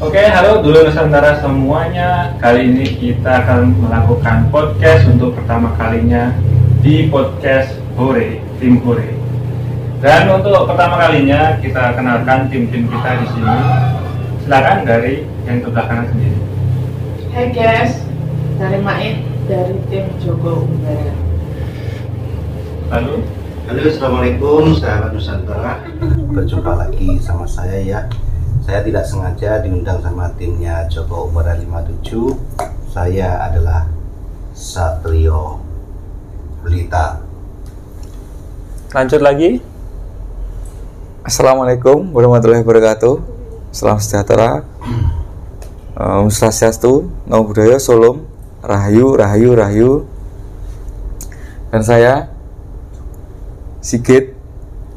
Oke, halo dulur Nusantara semuanya. Kali ini kita akan melakukan podcast untuk pertama kalinya di podcast Hore, tim Hore. Dan untuk pertama kalinya kita kenalkan tim-tim kita di sini. Silakan dari yang sebelah kanan sendiri. Hai guys, dari Main dari tim Joko Umbara. Lalu, Halo, assalamualaikum sahabat Nusantara. Berjumpa lagi sama saya ya. Saya tidak sengaja diundang sama timnya Joko Umbara 57. Saya adalah Satrio Blitar. lanjut lagi. Assalamualaikum warahmatullahi wabarakatuh. Salam sejahtera. Om Swastiastu, Namo Buddhaya, Salam, Rahayu, Rahayu, Rahayu. Dan saya Sigit.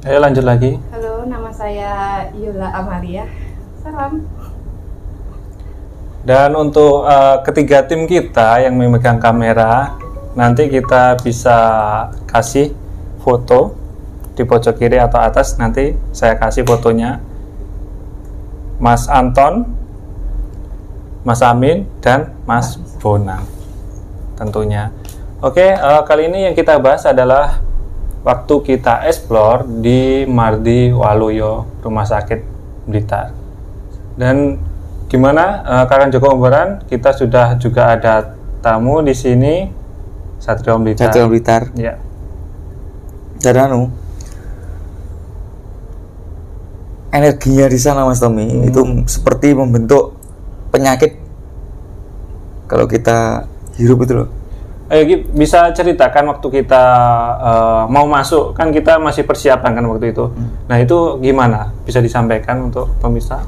Ayo lanjut lagi. Halo, nama saya Yola Amalia. Salam. Dan untuk ketiga tim kita yang memegang kamera, nanti kita bisa kasih foto di pojok kiri atau atas. Nanti saya kasih fotonya Mas Anton, Mas Amin, dan Mas Bonang tentunya. Oke, kali ini yang kita bahas adalah waktu kita explore di Mardi Waluyo, Rumah Sakit Blitar. Dan gimana Kakak Joko Umbara, kita sudah juga ada tamu di sini, Satrio Blitar. Satrio Blitar. Ya. Dan energinya di sana Mas Tommy itu seperti membentuk penyakit kalau kita hirup itu loh. Ayo bisa ceritakan waktu kita mau masuk, kan kita masih persiapan kan waktu itu. Nah itu gimana? Bisa disampaikan untuk pemirsa?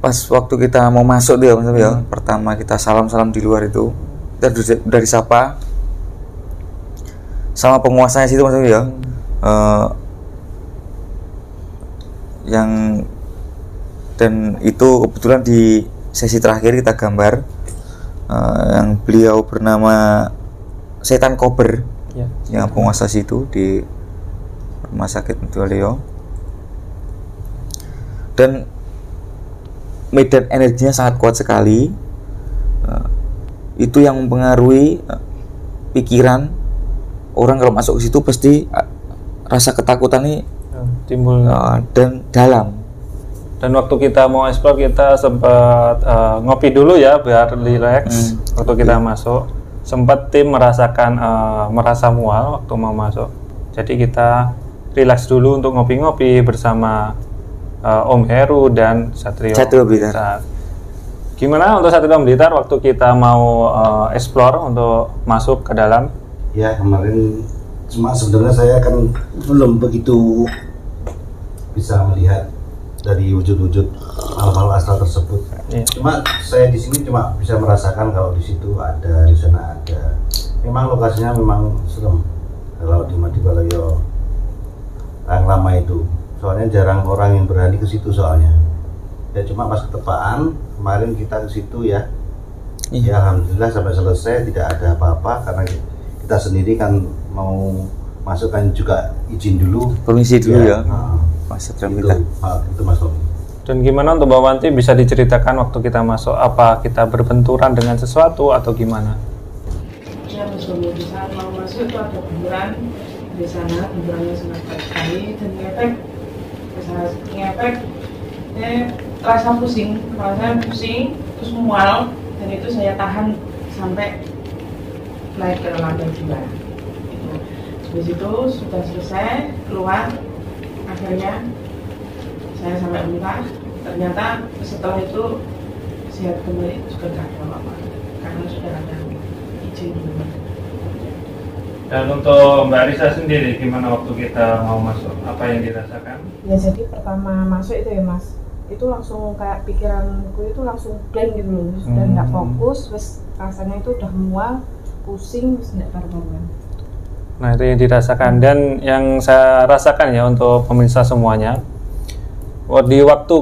Pas waktu kita mau masuk dia Mas Tommy ya, pertama kita salam-salam di luar itu, kita udah disapa sama penguasanya situ Mas Tommy ya. Yang dan itu kebetulan di sesi terakhir kita gambar yang beliau bernama Setan Kober Ya. yang penguasa situ di Rumah Sakit Waluyo. Dan medan energinya sangat kuat sekali. Itu yang mempengaruhi pikiran orang kalau masuk ke situ, pasti rasa ketakutan ini Timbul. dan dalam. Dan waktu kita mau explore, kita sempat ngopi dulu ya biar relax. Waktu kita masuk, sempat tim merasakan merasa mual waktu mau masuk. Jadi kita relax dulu untuk ngopi-ngopi bersama Om Heru dan Satrio Blitar. Gimana untuk Satrio Blitar waktu kita mau explore untuk masuk ke dalam? Ya, kemarin cuma sebenarnya saya kan belum begitu bisa melihat dari wujud-wujud hal-hal astral tersebut. Iya. Cuma saya di sini cuma bisa merasakan kalau di situ ada, di sana ada. Memang lokasinya memang serem. Kalau di Mardi Waluyo yang lama itu, soalnya jarang orang yang berani ke situ soalnya. Ya cuma pas ketepaan kemarin kita ke situ ya. Iya. Ya alhamdulillah sampai selesai tidak ada apa-apa, karena kita sendiri kan mau masukkan juga izin dulu. Permisi dulu ya. Mas Satrio Itu, Blitar. itu Mas Tommy. Dan gimana untuk Mbak Wanti, bisa diceritakan waktu kita masuk, apa kita berbenturan dengan sesuatu atau gimana? Ya, sebelum di saat mau masuk itu ada benturan di sana, benturannya sangat kuat sekali dan ngefek, rasa pusing, terus mual, dan itu saya tahan sampai naik ke lantai 2. Habis itu sudah selesai keluar, akhirnya saya sampai muntah. Ternyata setelah itu sehat kembali, juga tidak ada apa-apa karena sudah ada izin dulu. Dan untuk Mbak Risa sendiri, gimana waktu kita mau masuk? Apa yang dirasakan? Ya jadi pertama masuk itu ya Mas, itu langsung kayak pikiranku itu langsung blank gitu loh, sudah nggak fokus, terus rasanya itu udah mual, pusing, terus nggak karuan. Nah itu yang dirasakan dan yang saya rasakan ya untuk pemirsa semuanya. Di waktu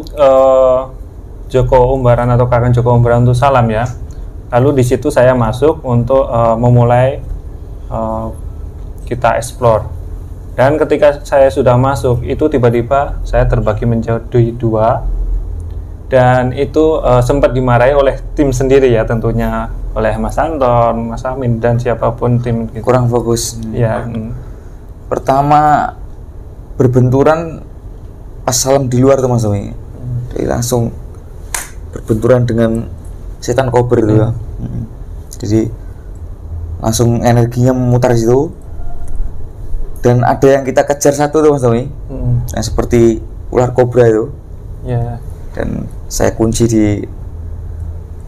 Joko Umbaran atau Kakang Joko Umbaran untuk salam ya. Lalu di situ saya masuk untuk memulai kita explore. Dan ketika saya sudah masuk, itu tiba-tiba saya terbagi menjadi dua. Dan itu sempat dimarahi oleh tim sendiri ya, tentunya oleh Mas Anton, Mas Amin, dan siapapun tim gitu. Kurang fokus. Ya. Pertama berbenturan pas salam di luar tuh Mas Tommy. Jadi langsung berbenturan dengan setan kober itu ya. Jadi langsung energinya memutar di situ. Dan ada yang kita kejar satu tuh Mas Tommy, yang seperti ular kobra itu. Ya. Dan saya kunci di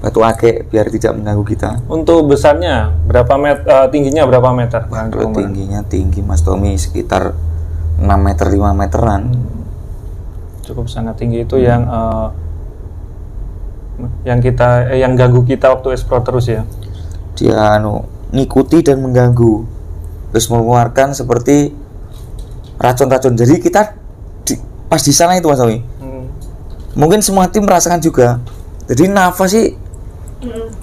batu akik biar tidak mengganggu kita. Untuk besarnya berapa meter? Tingginya berapa meter? Kalau tingginya tinggi Mas Tommy sekitar 6 meter 5 meteran. Cukup sangat tinggi itu yang ganggu kita waktu explore terus ya. Dia ngikuti dan mengganggu. Terus mengeluarkan seperti racun-racun. Jadi kita pas di sana itu Mas Tommy, mungkin semua tim merasakan juga. Jadi nafas sih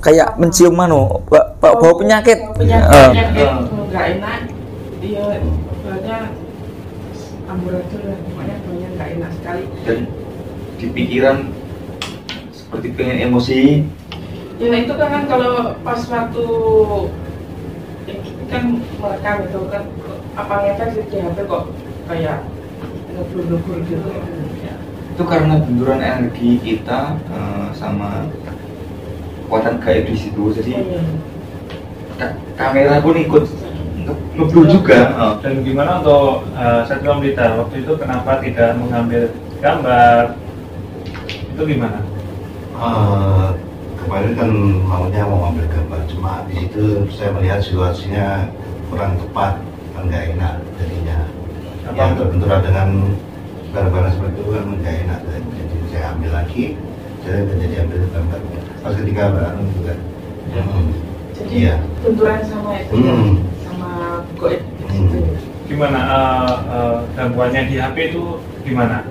kayak mencium bau penyakit. Penyakit nggak enak. Dia banyak amburadul lah, pokoknya banyak nggak enak sekali. Dan di pikiran seperti pengen emosi. Ya itu kan kalau pas waktu kan merekam itu kan apa ngefek di HP kok kayak ngebul-ngebul gitu ya. Itu karena benturan energi kita sama kekuatan gaib di situ, jadi kamera pun ikut ngeblur juga. Dan gimana untuk Satwa Blitar waktu itu kenapa tidak mengambil gambar? Itu gimana? Kemarin kan maunya mau ambil gambar, cuma di situ saya melihat situasinya kurang tepat, kan nggak enak jadinya. Yang berbenturan dengan barang-barang seperti itu kan nggak enak, jadi saya ambil lagi, saya jadi ambil gambar. Pas ketika barang juga. Jadi iya. benturan sama itu sama goib itu. Gimana gangguannya di HP itu gimana?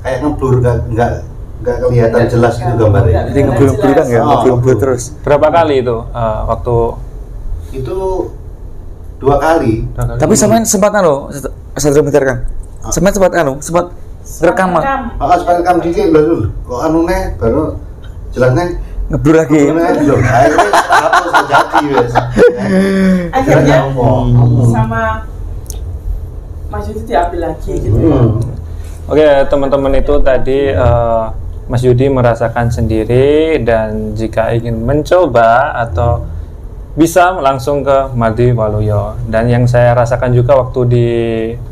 Kayak ngeblur, nggak kelihatan jelas gitu gambarnya. Jadi ngeblur kan ya, ngeblur terus. Berapa kali itu waktu itu 2 kali. Tapi sampean sempat Satria Blitar kan? Sampean sempat rekam. Sempat rekam dikit baru. Kok baru jelasnya ngeblur lagi. Akhirnya hapus jadi wes. Akhirnya sama Mas Yudi diambil lagi gitu. Oke, teman-teman, itu tadi Mas Yudi merasakan sendiri, dan jika ingin mencoba atau bisa langsung ke Mardi Waluyo. Dan yang saya rasakan juga waktu di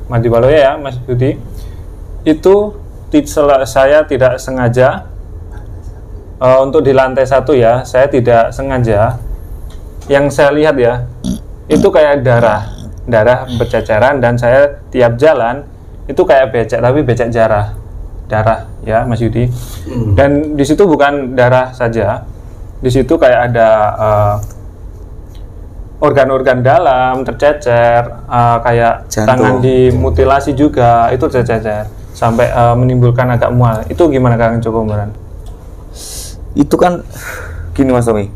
Mardi Waluyo ya Mas Yudi, itu saya tidak sengaja untuk di lantai 1 ya, saya tidak sengaja. Yang saya lihat ya, itu kayak darah berceceran, dan saya tiap jalan itu kayak becek, tapi becek darah ya Mas Yudi. Dan di situ bukan darah saja, di situ kayak ada organ-organ dalam tercecer, kayak jantung, tangan dimutilasi juga itu tercecer sampai menimbulkan agak mual. Itu gimana Kang Joko Umbaran? Itu kan gini Mas Tommy.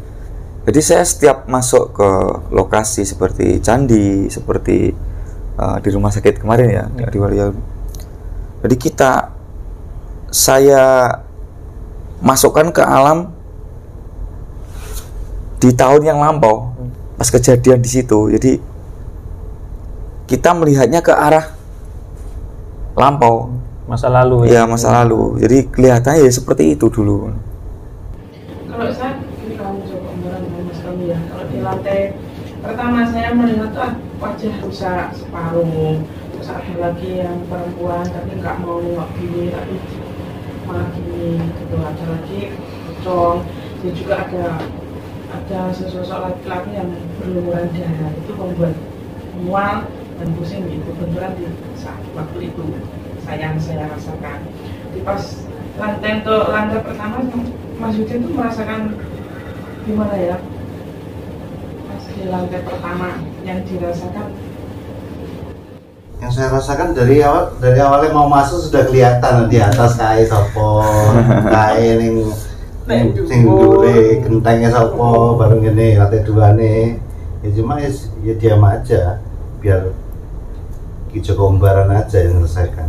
Jadi saya setiap masuk ke lokasi seperti candi, seperti di rumah sakit kemarin ya, di Waluyo. Jadi saya masukkan ke alam di tahun yang lampau, pas kejadian di situ. Jadi kita melihatnya ke arah lampau, masa lalu ya masa lalu. Jadi kelihatannya ya seperti itu dulu. Kalau saya ini kamu coba Umbaran Mas kami ya, kalau di lantai pertama saya melihat wajah rusak separuh, terus ada lagi yang perempuan tapi nggak mau nengok gini, tapi malah gini gitu. Ada lagi pocong, dan juga ada sesosok laki-laki yang berlumuran darah, itu membuat mual dan pusing gitu, benturan di saat waktu itu saya rasakan. Di pas lantai pertama Mas Yudin tuh merasakan gimana ya? Pas di lantai pertama yang dirasakan. Yang saya rasakan dari awalnya mau masuk sudah kelihatan di atas kae sopo, kae ning sing dhuwure gentengnya sopo bareng ngene lantai 2 nih. Ya cuma ya diam aja biar Ki Joko Umbaran aja yang selesaikan.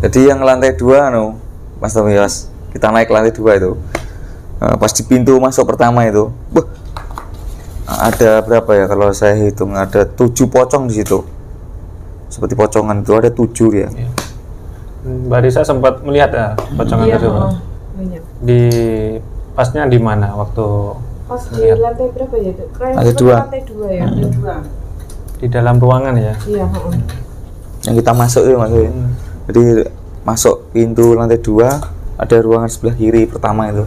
Jadi yang lantai 2 Mas Tommy, kita naik lantai 2 itu. Pas di pintu masuk pertama itu, ada berapa ya kalau saya hitung, ada 7 pocong di situ. Seperti pocongan itu ada 7 dia. Ya. Mbak Risa sempat melihat ya pocongan tersebut. Banyak. Di pasnya di mana waktu Pas di melihat? lantai berapa ya itu? Lantai 2. Lantai 2 ya. Lantai 2. Di dalam ruangan ya. Iya, Yang kita masuk itu maksudnya. Jadi masuk pintu lantai 2 ada ruangan sebelah kiri pertama itu.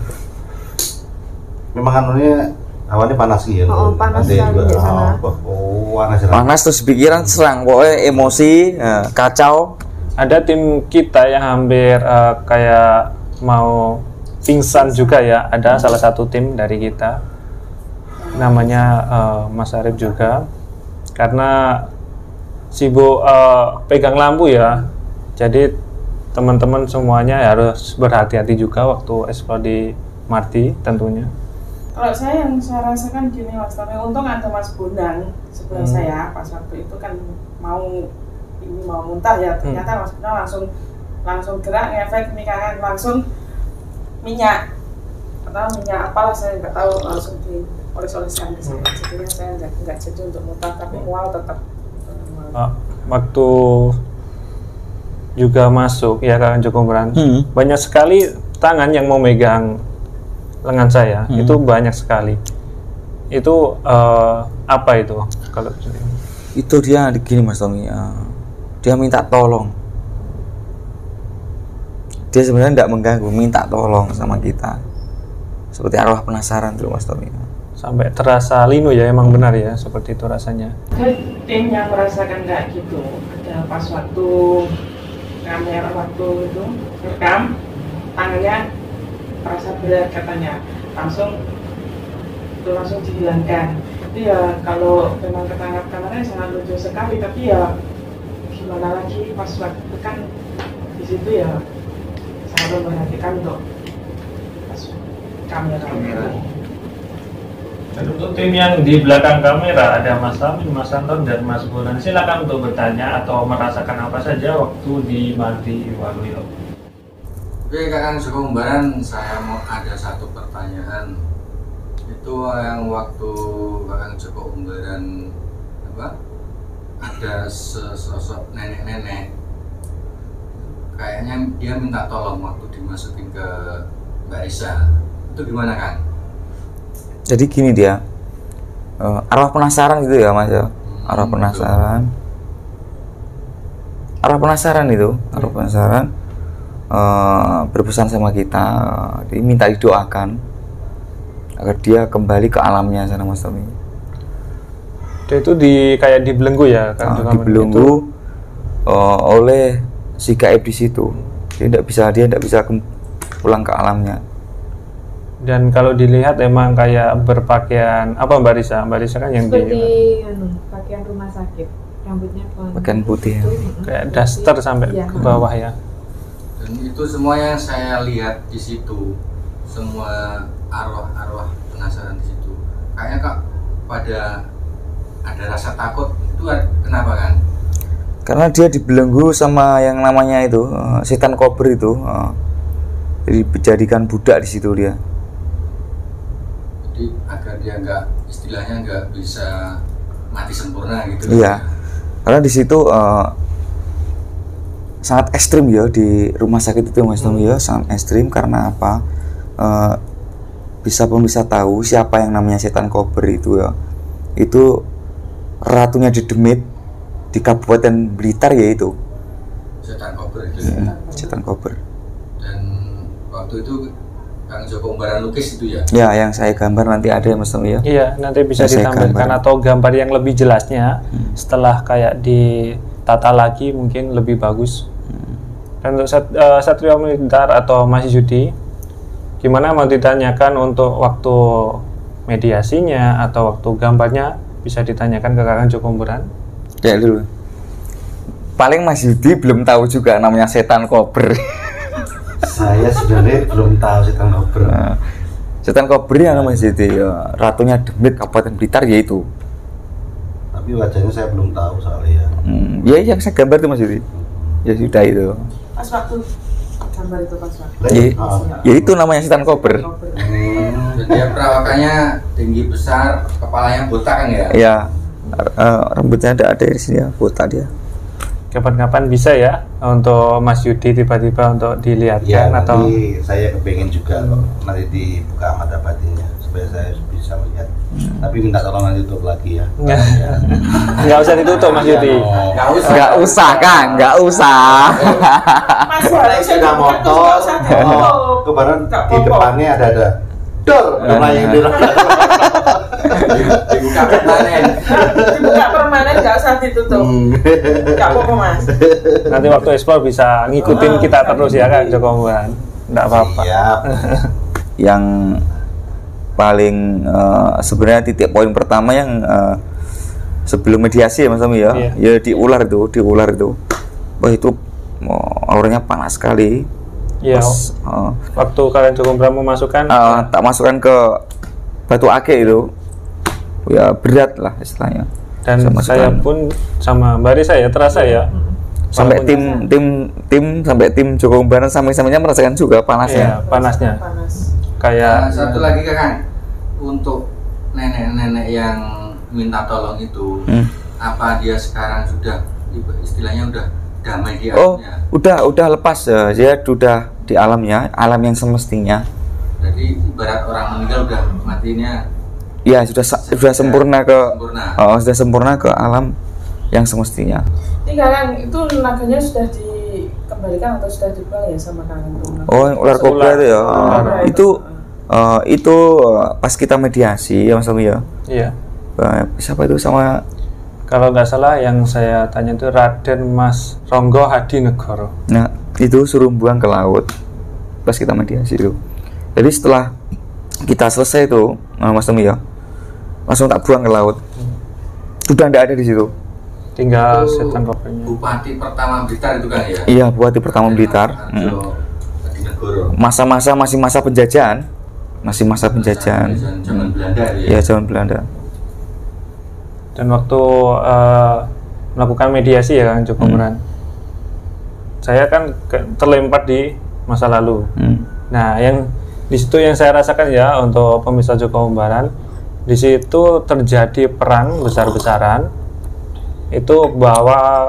Memang anunya awalnya panas gitu ya. Panas Lantai sekali 2. di sana. Panas. Terus pikiran serang, pokoknya emosi, kacau. Ada tim kita yang hampir kayak mau pingsan juga ya. Ada salah satu tim dari kita namanya Mas Arif juga, karena sibuk pegang lampu ya. Jadi teman-teman semuanya harus berhati-hati juga waktu eksplor di Marti tentunya. Kalau saya yang saya rasakan gini Mas Tommy, untung ada Mas Bondan sebelah saya pas waktu itu kan mau muntah ya, ternyata Mas Bondan langsung gerak ngefek mikakan langsung minyak apalah saya nggak tahu, langsung dioles-oleskan ke saya. Jadinya saya nggak jadi untuk muntah tapi mual tetap. Waktu juga masuk ya Kak Joko Umbaran, banyak sekali tangan yang mau megang lengan saya, itu banyak sekali. Itu apa itu kalau Itu dia gini Mas Tommy, dia minta tolong. Dia sebenarnya tidak mengganggu, minta tolong sama kita. Seperti arwah penasaran tuh Mas Tommy. sampai terasa linu ya, emang benar ya seperti itu rasanya. Tim yang merasakan kayak gitu, ada pas waktu kamera waktu itu rekam, tangannya terasa berat katanya, langsung dihilangkan. Itu ya kalau memang ketangkap kameranya sangat lucu sekali, tapi ya gimana lagi pas waktu kan di situ ya sangat memperhatikan untuk pas kamera. Dan untuk tim yang di belakang kamera ada Mas Amin, Mas Anton, dan Mas Bondan. Silakan untuk bertanya atau merasakan apa saja waktu di Marti Waluyo. Oke, Kakang Joko Umbaran, saya mau ada satu pertanyaan. Itu yang waktu Kakang Joko Umbaran ada sesosok nenek-nenek, kayaknya dia minta tolong waktu dimasukin ke Mbak Risa. Itu gimana, Kang? Jadi gini dia, arwah penasaran gitu ya Mas ya, arwah penasaran itu, berpesan sama kita, diminta didoakan agar dia kembali ke alamnya sana Mas Tommy. Itu kayak dibelenggu ya kan? Dibelenggu oleh si gaib di situ. Dia tidak bisa pulang ke alamnya. Dan kalau dilihat emang kayak berpakaian apa Mbak Risa? Mbak Risa kan yang seperti pakaian rumah sakit, rambutnya pakaian putih ya. Kayak daster sampai ke bawah ya. Dan itu semua yang saya lihat di situ, semua arwah-arwah penasaran di situ. Kayaknya Kak pada ada rasa takut, itu kenapa kan? Karena dia dibelenggu sama yang namanya itu setan kober itu, jadi dijadikan budak di situ dia. Jadi agar dia istilahnya nggak bisa mati sempurna gitu. Iya, karena di situ sangat ekstrim ya di rumah sakit itu Mas Tommy ya, sangat ekstrim karena apa? Bisa tahu siapa yang namanya setan kober itu ya. Itu ratunya di Demit di Kabupaten Blitar yaitu setan kober itu. Setan kober. Dan waktu itu Kang Joko Umbaran lukis itu ya? Ya, yang saya gambar nanti ada ya Mas Tommy ya. Iya, nanti bisa ditampilkan atau gambar yang lebih jelasnya setelah kayak ditata lagi mungkin lebih bagus. Dan untuk Satrio Militar atau Mas Yudi, gimana mau ditanyakan untuk waktu mediasinya atau waktu gambarnya, bisa ditanyakan ke Kakang Joko Umberan? Ya dulu. Paling Mas Yudi belum tahu juga namanya setan kober. Saya sebenarnya belum tahu setan kober. Nah, setan kober yang Mas Yudi, ya, ratunya Demit Kabupaten Blitar yaitu. Tapi wajahnya saya belum tahu soalnya. Ya yang saya gambar tuh Mas Yudi. Ya sudah itu. Pas waktu gambar itu pas waktu. Ya itu namanya setan kober. Dan dia perawakannya tinggi besar, kepalanya botak kan ya? Ya, rambutnya ada di sini ya, botak dia. Kapan-kapan bisa ya untuk Mas Yudi tiba-tiba untuk dilihatkan Ya, atau nanti saya kepengen juga kok nanti dibuka mata batinnya supaya saya bisa melihat. Tapi minta tolong nanti tutup lagi ya. nggak usah ditutup Mas Yudi. Nggak usah kan, nggak usah. Mas Saya sudah motor, kebetulan di depannya ada dor, yang di Dibuka permanen. Dibuka permanen, nggak usah ditutup. Nggak apa-apa Mas. Nanti waktu explore bisa ngikutin kita terus ya Kak Joko Umberan. Nggak apa-apa. Siap. Yang paling sebenarnya titik poin pertama yang sebelum mediasi ya Mas Tommy ya, Iya. ya di ular itu, wah itu auranya panas sekali. Iya. Waktu kalian Joko Umberan memasukkan, tak masukkan ke batu ake itu, ya berat lah istilahnya. dan saya pun sama Mbak Risa ya terasa ya. Sampai tim Joko Umberan samping-sampingnya merasakan juga panasnya. Iya, panasnya. Panas. Kayak Satu lagi Kakang, untuk nenek-nenek yang minta tolong itu, apa dia sekarang sudah istilahnya udah damai di Oh, alamnya? udah lepas ya. Dia sudah di alamnya, alam yang semestinya. Jadi ibarat orang meninggal udah matinya Ya sudah sempurna ke sudah sempurna ke alam yang semestinya. Tinggalan itu naganya sudah dikembalikan atau sudah dibuang ya sama Kakang? Oh, ular kobra itu ya. Itu pas kita mediasi ya Mas Tommy ya. iya. Siapa itu sama Kalau nggak salah yang saya tanya itu Raden Mas Ronggo Hadinegoro. Nah, itu suruh buang ke laut. Pas kita mediasi itu. Jadi setelah kita selesai itu, Mas Tommy ya, langsung tak buang ke laut. Sudah tidak ada di situ. Tinggal setan kopernya. Bupati pertama Blitar itu kan ya? Iya, Bupati pertama Blitar. Masa-masa masih masa penjajahan. Masih masa penjajahan. Zaman Belanda ya? Iya, zaman Belanda. Dan waktu melakukan mediasi ya Kang Joko Umberan, saya kan terlempar di masa lalu. Nah, yang di situ yang saya rasakan ya untuk pemirsa Joko Umberan, di situ terjadi perang besar-besaran. Itu bawa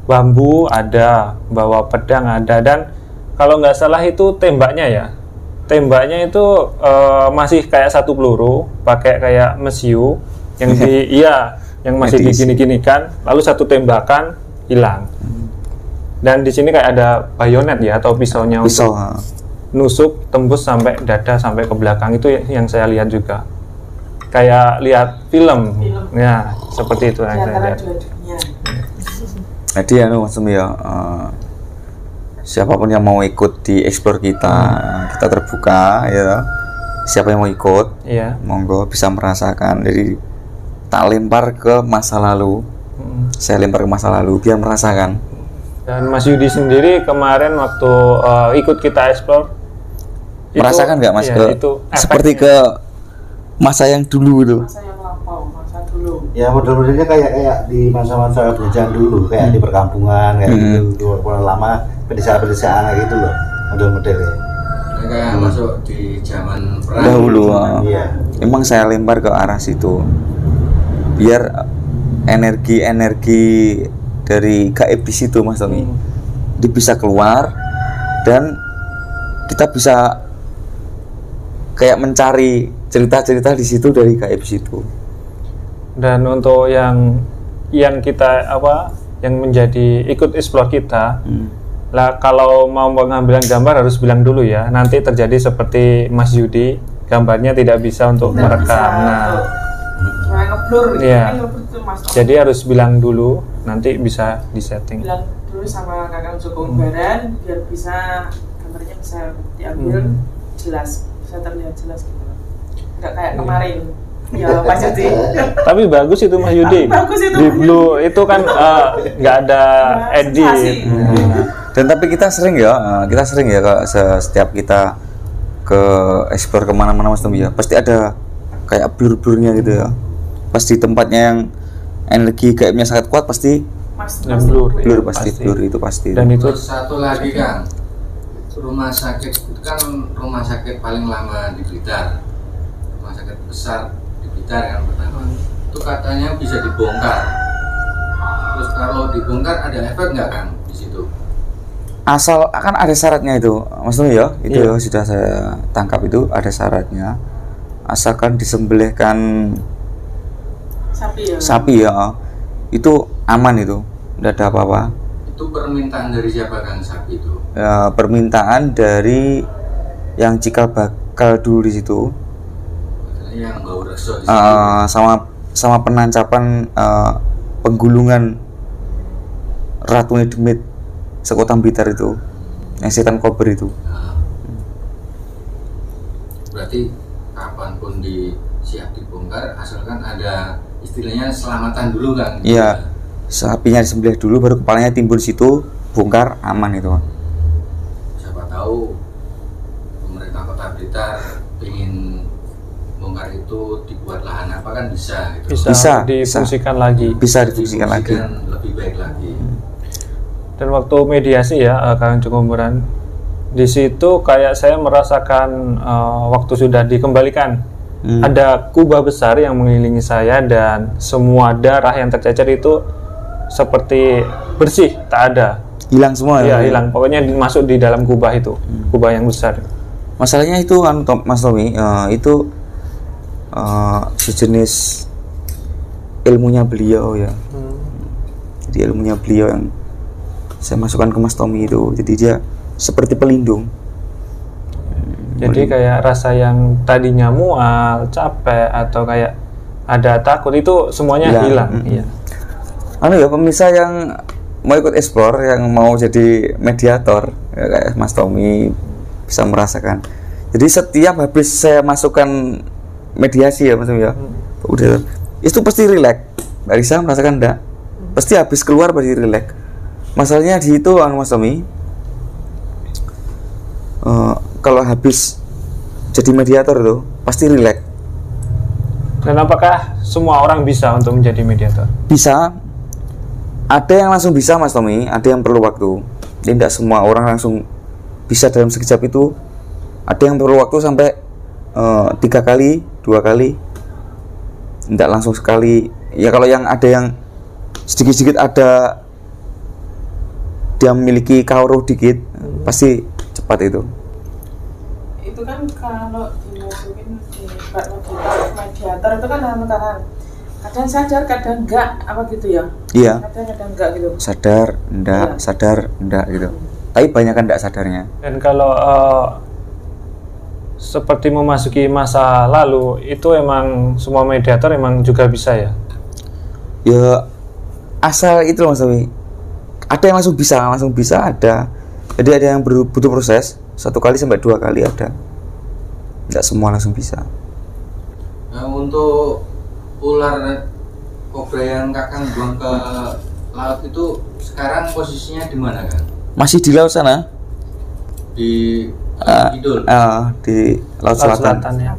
bambu ada, bawa pedang ada, dan kalau nggak salah itu tembaknya ya. Tembaknya itu masih kayak satu peluru, pakai kayak mesiu yang yang masih digini-ginikan, lalu satu tembakan hilang. Dan di sini kayak ada bayonet ya atau pisaunya untuk nusuk tembus sampai dada sampai ke belakang, itu yang saya lihat juga. Kayak lihat film. Ya, seperti itu yang saya lihat. Jadi Mas Tommy ya, siapapun yang mau ikut di explore kita terbuka ya. Siapa yang mau ikut, monggo bisa merasakan. Jadi tak lempar ke masa lalu. Saya lempar ke masa lalu biar merasakan. Dan Mas Yudi sendiri kemarin waktu ikut kita explore, merasakan nggak Mas itu seperti ke masa yang dulu itu? Masa yang lampau, masa dulu. Ya model-modelnya kayak di masa-masa penjajahan dulu, kayak di perkampungan kayak gitu, lama pedesaan-pedesaan kayak gitu loh model-modelnya. Kayak masuk di zaman perang dahulu. Iya. Emang saya lempar ke arah situ biar energi dari gaib di situ Mas Tommy dia bisa keluar dan kita bisa kayak mencari cerita-cerita di situ dari gaib situ. Dan untuk yang kita yang menjadi ikut explore kita, lah kalau mau mengambil gambar harus bilang dulu ya, nanti terjadi seperti Mas Yudi, gambarnya tidak bisa untuk merekam. Ngeblur, iya. Jadi harus bilang dulu, nanti bisa disetting. Bilang dulu bagus sama Kakang Joko Umbaran biar bisa gambarnya bisa diambil jelas, bisa terlihat jelas gitu. Nggak kayak kemarin. Ya Mas Yudi. Tapi bagus itu Mas Yudi. Bagus itu. Di Blue itu kan nggak ada edit. Dan tapi kita sering ya kalau setiap kita ke explore kemana-mana Mas Tommy ya, pasti ada kayak blur-blurnya gitu ya. Pas di tempatnya yang energi gaibnya sangat kuat pasti blur pasti blur itu pasti. Dan itu terus satu lagi Kang, rumah sakit itu kan rumah sakit paling lama di Blitar, rumah sakit besar di Blitar yang pertama itu katanya bisa dibongkar. Terus kalau dibongkar ada efek nggak Kang di situ? Asal akan ada syaratnya itu Mas Tommy ya, itu ya, sudah saya tangkap itu ada syaratnya, asalkan disembelihkan sapi ya, itu aman, itu tidak ada apa-apa. Itu permintaan dari siapa Kang sapi itu? Ya, permintaan dari yang cikal bakal dulu di situ, yang bau reso di situ. sama penancapan penggulungan Ratu Demit sekota Blitar itu, yang setan kober itu. Berarti kapanpun siap dibongkar asalkan ada istilahnya selamatan dulu kan? Iya, sapinya disembelih dulu baru kepalanya timbul di situ, bongkar aman itu. Siapa tahu pemerintah Kota Blitar ingin bongkar itu dibuat lahan apa kan bisa gitu. bisa difungsikan lagi. Bisa difungsikan lagi. Lebih baik lagi. Dan waktu mediasi ya Kakang Joko Umbaran, di situ kayak saya merasakan waktu sudah dikembalikan, ada kubah besar yang mengelilingi saya dan semua darah yang tercecer itu seperti bersih, tak ada. Hilang semua ya? Iya, hilang. Pokoknya masuk di dalam kubah itu, kubah yang besar. Masalahnya itu kan Mas Tommy, itu sejenis ilmunya beliau ya. Jadi ilmunya beliau yang saya masukkan ke Mas Tommy itu, jadi dia seperti pelindung. Jadi kayak rasa yang tadinya mual, capek atau kayak ada takut itu semuanya hilang. Iya. Ya pemirsa yang mau ikut explore, yang mau jadi mediator ya, kayak Mas Tommy bisa merasakan. Jadi setiap habis saya masukkan mediasi ya Mas Tommy ya, udah itu pasti relax. Nggak bisa merasakan enggak? Pasti habis keluar pasti relax. Masalahnya di itu Mas Tommy, kalau habis jadi mediator tuh pasti relax. Dan apakah semua orang bisa untuk menjadi mediator? Bisa. Ada yang langsung bisa Mas Tommy, ada yang perlu waktu. Jadi tidak semua orang langsung bisa dalam sekejap itu. Ada yang perlu waktu sampai 3 kali, 2 kali, tidak langsung sekali. Ya kalau yang ada yang sedikit-sedikit ada dia memiliki kauruh dikit, pasti cepat itu. Itu kan kalau dimasukin di mediator itu kan kadang sadar, kadang enggak, apa gitu ya? Iya. Kadang enggak gitu. Sadar, enggak gitu. Tapi banyak kan enggak sadarnya. Dan kalau seperti memasuki masa lalu, itu emang semua mediator emang juga bisa ya? Ya asal itu loh Mas Tommy. Ada yang langsung bisa ada. Jadi ada yang butuh proses 1 kali sampai 2 kali ada. Tidak semua langsung bisa. Nah, untuk ular kobra yang Kakang buang ke laut itu sekarang posisinya di mana kan? Masih di laut sana? Di Kidul. Di Laut Selatan ya.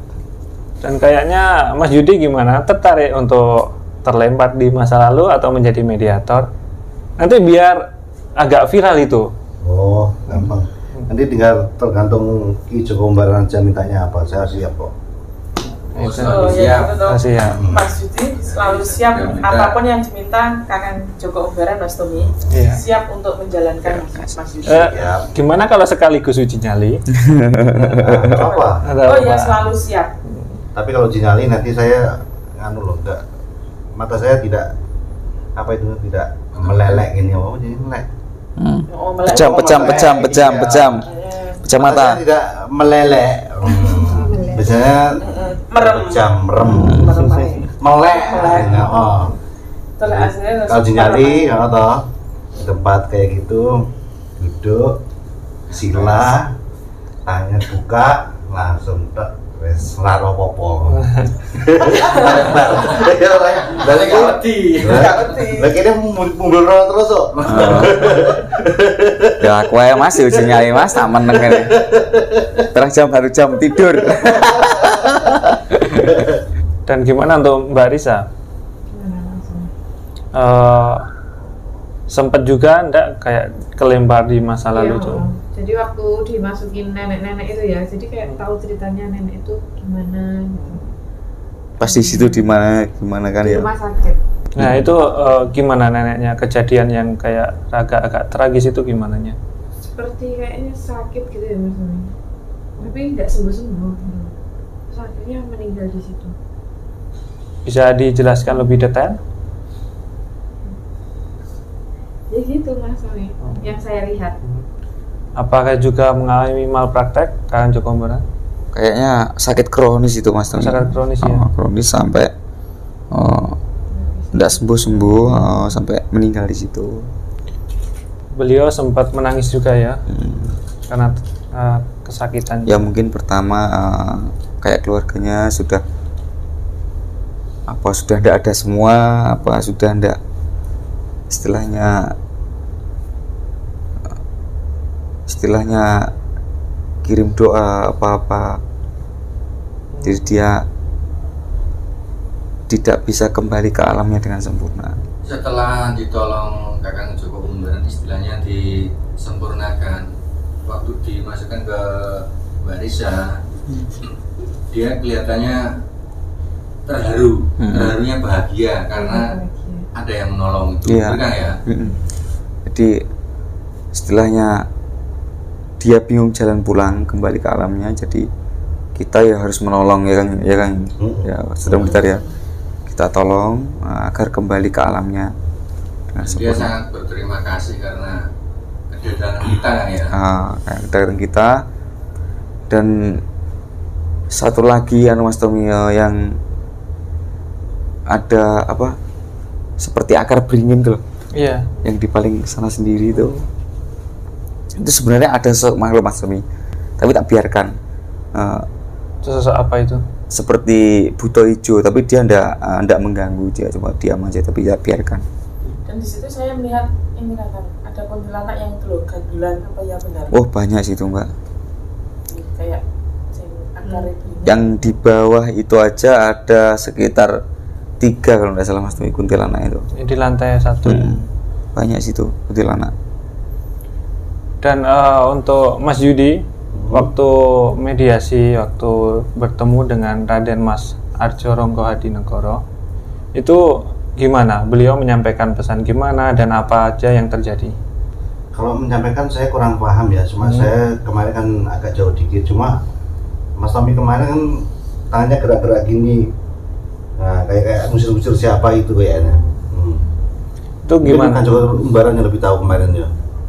Dan kayaknya Mas Yudi gimana? Tertarik untuk terlempar di masa lalu atau menjadi mediator? Nanti biar agak viral itu. Oh, gampang. Nanti tinggal tergantung Ki Joko Umbaran aja mintanya apa. Saya siap kok. Siap. Siap. Mas Yudi selalu siap apapun yang diminta Kakang Joko Umbaran Mas Tommy. Iya. Siap untuk menjalankan Mas Yudi. Gimana kalau sekaligus uji nyali? Apa? Oh iya, selalu siap. Tapi kalau uji nyali nanti saya enggak. Mata saya tidak tidak meleleh gini, jadi meleleh. Pecam mata. Saya tidak meleleh. Biasanya merem. Melek. Kalau uji nyali atau tempat kayak gitu, duduk, sila, tangan buka, langsung tek, wes laro popo. Dari kawati. Lagi ini mundur terus kok. Ya aku ya Mas, uji nyali Mas, tak meneng ini. Terus jam baru jam tidur. Dan gimana untuk Mbak Risa? Gimana langsung? Sempet juga enggak kayak kelempar di masa lalu Iya, tuh? jadi waktu dimasukin nenek-nenek itu ya, jadi kayak tahu ceritanya nenek itu gimana gitu. Pas di situ di mana kan Di ya. rumah sakit. Nah itu gimana neneknya, kejadian yang kayak agak tragis itu gimana nya? Seperti kayaknya sakit gitu ya Mas Tommy. Tapi nggak sembuh-sembuh. Terus akhirnya meninggal di situ. Bisa dijelaskan lebih detail? Ya gitu Mas Tommy, yang saya lihat. Apakah juga mengalami malpraktek Kakang Joko Umbaran? Kayaknya sakit kronis itu Mas Tommy. Sakit kronis ya? Kronis sampai tidak sembuh-sembuh sampai meninggal di situ. Beliau sempat menangis juga ya? Karena kesakitan. Ya mungkin pertama kayak keluarganya sudah tidak ada semua, sudah tidak istilahnya kirim doa apa-apa, jadi dia tidak bisa kembali ke alamnya dengan sempurna. Setelah ditolong Kakang Joko Umbaran, istilahnya disempurnakan, waktu dimasukkan ke Mbak Risa, dia kelihatannya terharu, terharunya bahagia karena ada yang menolong itu, Iya. benar ya? Jadi istilahnya dia bingung jalan pulang kembali ke alamnya, jadi kita ya harus menolong ya kan ya sedang bentar ya, kita tolong agar kembali ke alamnya dengan Dia sempurna. sangat berterima kasih karena kedatangan kita kan ya. Kedatangan kita. Dan satu lagi Mas Tommy, yang ada seperti akar beringin tuh, Iya. yang di paling sana sendiri itu sebenarnya ada makhluk Mas Tommy, tapi tak biarkan. Sosok apa itu? Seperti buto hijau, tapi dia ndak mengganggu, dia cuma diam aja, tapi ya biarkan. Dan di situ saya melihat ini kan ada kuntilanak yang itu loh, gagelan apa ya benar? Oh banyak sih itu Mbak. Kayak akar itu. Yang di bawah itu aja ada sekitar 3 kalau nggak salah Mas Tommy, kuntilanak itu. Di lantai 1. Banyak situ kuntilanak. Dan untuk Mas Yudi, waktu mediasi, waktu bertemu dengan Raden Mas Arjo Ronggo Hadinegoro, itu gimana? Beliau menyampaikan pesan gimana dan apa aja yang terjadi? Kalau menyampaikan saya kurang paham ya, cuma saya kemarin kan agak jauh dikit, cuma Mas Tommy kemarin kan tangannya gerak-gerak gini, nah kayak ngusir-ngusir siapa itu kayaknya. Itu gimana? Kan Joko Umbaran yang lebih tahu kemarin ya.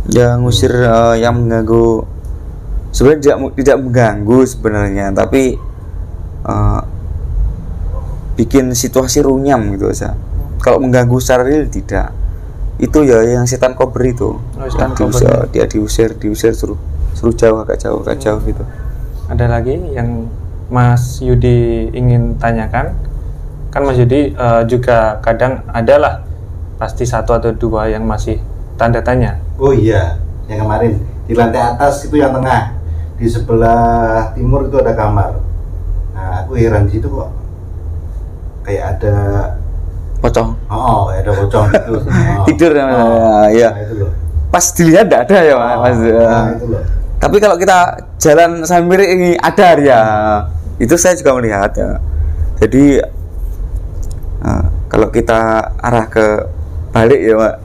Ya ngusir yang mengganggu, sebenarnya tidak mengganggu sebenarnya, tapi bikin situasi runyam gitu aja. Kalau mengganggu secara real tidak. Itu ya yang setan kober itu. Setan Dia diusir suruh jauh, agak jauh gitu. Ada lagi yang Mas Yudi ingin tanyakan? Kan Mas Yudi juga kadang adalah pasti 1 atau 2 yang masih tanda tanya. Oh iya, yang kemarin di lantai atas itu yang tengah, di sebelah timur itu ada kamar. Nah aku heran di situ kok kayak ada Pocong. kayak ada pocong gitu. Tidur ya. Nah, itu loh. Pas dilihat tidak ada ya Mas. Itu loh. Tapi kalau kita jalan sambil ini ada ya, itu saya juga melihat ya. Jadi kalau kita arah ke balik ya Pak,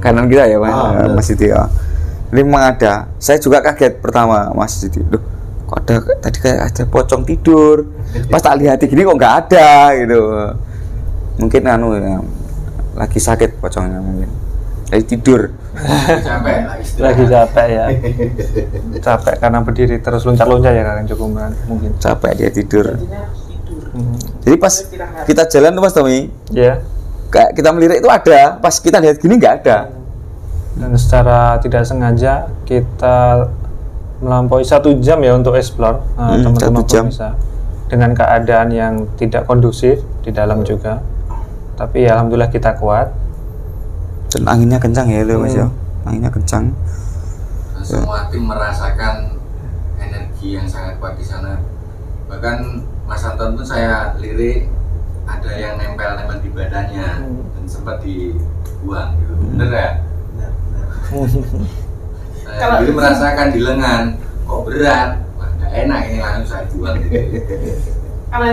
kanan kita ya Mas Siti ya. Ini memang ada. Saya juga kaget pertama Mas Siti. Loh, kok ada tadi kayak ada pocong tidur. Pas tak lihat gini kok nggak ada gitu. Mungkin ya, lagi sakit pocongnya mungkin. Lagi tidur. Capek lah istilahnya. Lagi capek ya. Capek karena berdiri terus loncat-loncat ya Kakang Joko Umbaran mungkin. Capek dia tidur. Jadinya tidur. Jadi pas kita jalan tuh Mas Tommy, Ya. kayak kita melirik itu ada, pas kita lihat gini nggak ada. Dan secara tidak sengaja kita melampaui 1 jam ya untuk explore. Teman-teman 1 jam. bisa dengan keadaan yang tidak kondusif di dalam juga. Tapi ya, alhamdulillah kita kuat. Dan anginnya kencang ya Mas ya. Anginnya kencang. Dan semua tim merasakan energi yang sangat kuat di sana. Bahkan Mas Anton pun saya lirik ada yang nempel-nempel di badannya dan sempat dibuang gitu. Bener ya? Saya dulu merasakan di lengan kok berat, wah nggak enak ini, langsung saya buang gitu. Kalau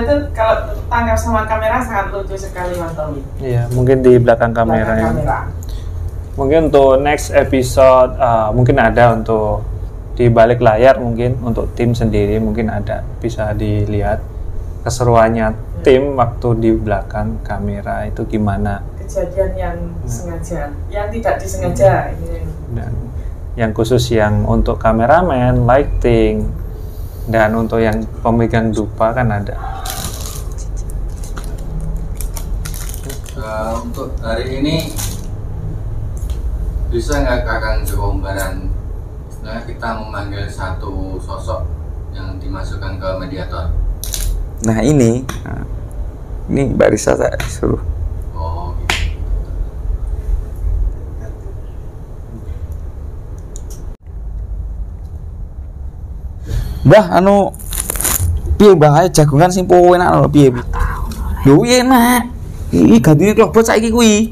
tangkap sama kamera sangat lucu sekali Mas Tommy. Iya, mungkin di belakang kamera ya. Mungkin untuk next episode mungkin ada untuk di balik layar, mungkin untuk tim sendiri mungkin ada, bisa dilihat keseruannya tim waktu di belakang kamera itu gimana. Kejadian yang sengaja, yang tidak disengaja. Dan yang khusus yang untuk kameramen, lighting, dan untuk yang pemegang dupa kan ada. Untuk hari ini bisa nggak Kakang Joko Umbaran, sebenarnya kita memanggil satu sosok yang dimasukkan ke mediator. Nah ini Mbak Risa saya suruh. Oh gitu. Mbah piye Mbah ae jagongan sing po enak lho piye. Lho enak. Iki gantine klobot saiki kuwi.